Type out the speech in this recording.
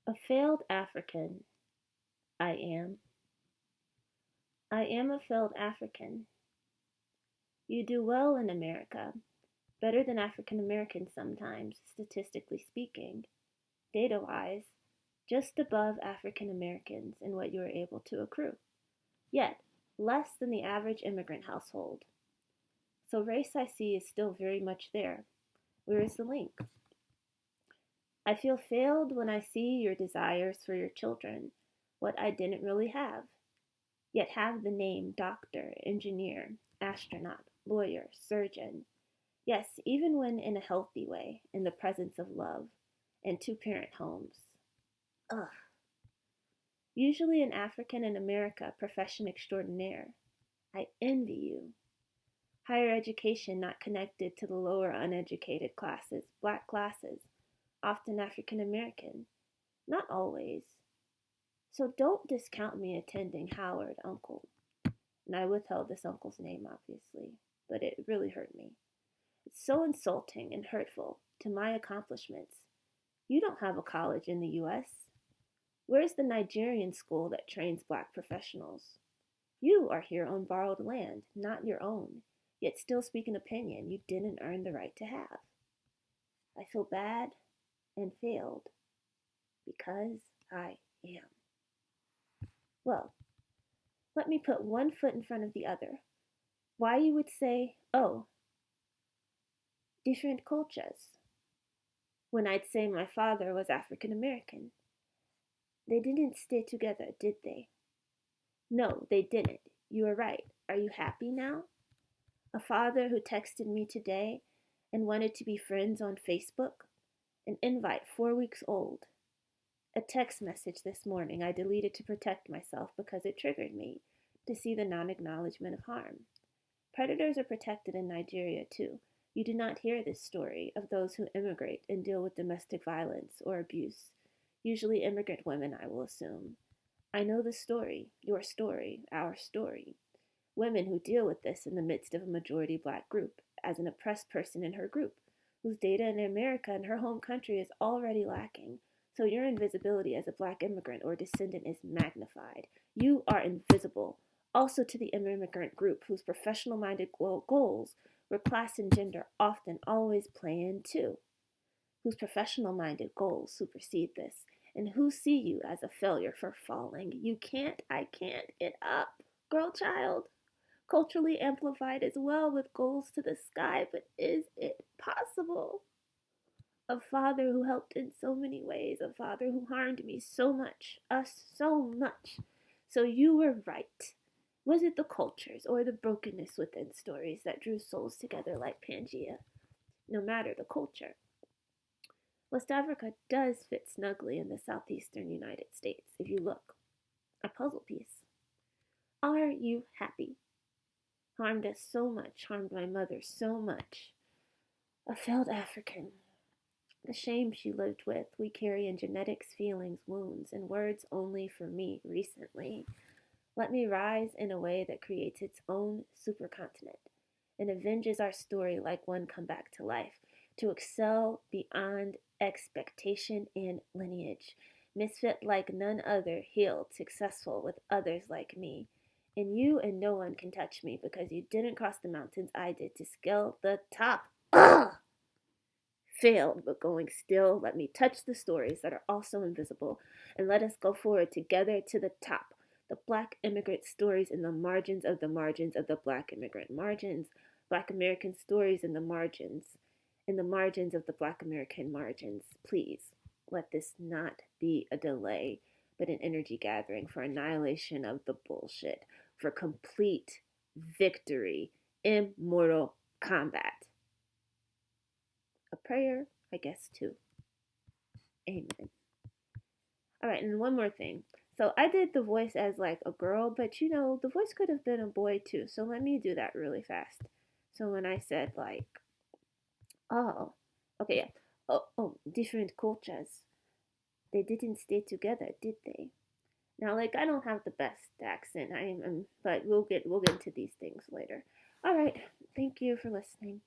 A failed African, I am. I am a failed African. You do well in America, better than African Americans sometimes, statistically speaking, data wise, just above African Americans in what you are able to accrue, yet less than the average immigrant household. So race I see is still very much there. Where is the link? I feel failed when I see your desires for your children, what I didn't really have, yet have the name doctor, engineer, astronaut, lawyer, surgeon. Yes, even when in a healthy way, in the presence of love, and two-parent homes. Ugh. Usually an African in America, profession extraordinaire. I envy you. Higher education not connected to the lower uneducated classes, black classes, often African American. Not always. So don't discount me attending Howard, uncle. And I withheld this uncle's name, obviously, but it really hurt me. It's so insulting and hurtful to my accomplishments. You don't have a college in the US. Where's the Nigerian school that trains black professionals? You are here on borrowed land, not your own, yet still speak an opinion you didn't earn the right to have. I feel bad and failed because I am. Well, let me put one foot in front of the other. Why you would say, oh, different cultures, when I'd say my father was African American. They didn't stay together, did they? No, they didn't. You are right. Are you happy now? A father who texted me today and wanted to be friends on Facebook? An invite 4 weeks old. A text message this morning I deleted to protect myself because it triggered me to see the non-acknowledgement of harm. Predators are protected in Nigeria too. You do not hear this story of those who immigrate and deal with domestic violence or abuse. Usually immigrant women, I will assume. I know the story, your story, our story. Women who deal with this in the midst of a majority black group, as an oppressed person in her group, whose data in America and her home country is already lacking. So your invisibility as a black immigrant or descendant is magnified. You are invisible, also to the immigrant group whose professional-minded goals, where class and gender often always play in too, whose professional-minded goals supersede this, and who see you as a failure for falling. You can't, I can't get up, girl child. Culturally amplified as well with goals to the sky, but is it possible? A father who helped in so many ways, a father who harmed me so much, us so much. So you were right. Was it the cultures or the brokenness within stories that drew souls together like Pangea? No matter the culture. West Africa does fit snugly in the southeastern United States, if you look. A puzzle piece. Are you happy? Harmed us so much, harmed my mother so much. A failed African. The shame she lived with, we carry in genetics, feelings, wounds, and words only for me recently. Let me rise in a way that creates its own supercontinent and avenges our story like one come back to life, to excel beyond expectation and lineage. Misfit like none other, healed, successful with others like me. And you and no one can touch me because you didn't cross the mountains I did to scale the top. Ugh! Failed, but going still. Let me touch the stories that are also invisible and let us go forward together to the top. The black immigrant stories in the margins of the black immigrant margins. Black American stories in the margins of the black American margins. Please, let this not be a delay, but an energy gathering for annihilation of the bullshit, for complete victory, immortal combat. A prayer, I guess, too. Amen. All right, and one more thing. So I did the voice as like a girl, but you know, the voice could have been a boy too. So let me do that really fast. So when I said like, oh, okay, yeah. Different cultures. They didn't stay together, did they? Now, like, I don't have the best accent, but we'll get into these things later. All right, thank you for listening.